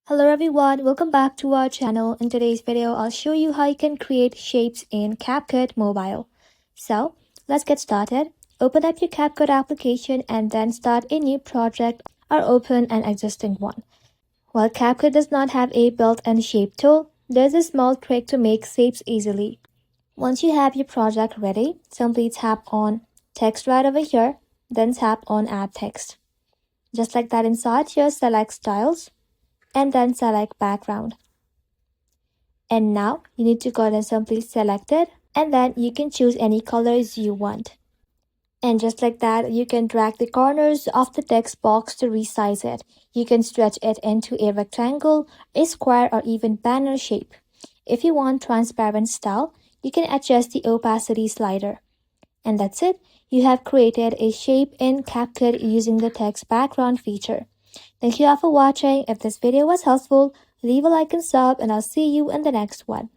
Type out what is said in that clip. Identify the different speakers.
Speaker 1: Hello everyone, welcome back to our channel. In today's video, I'll show you how you can create shapes in CapCut Mobile. So, let's get started. Open up your CapCut application and then start a new project or open an existing one. While CapCut does not have a built-in shape tool, there's a small trick to make shapes easily. Once you have your project ready, simply tap on Text right over here, then tap on Add Text. Just like that, inside here, select Styles and then select background. And now you need to go ahead and simply select it, and then you can choose any colors you want. And just like that, you can drag the corners of the text box to resize it. You can stretch it into a rectangle, a square, or even banner shape. If you want transparent style, you can adjust the opacity slider. And that's it. You have created a shape in CapCut using the text background feature. Thank you all for watching. If this video was helpful, leave a like and sub, and I'll see you in the next one.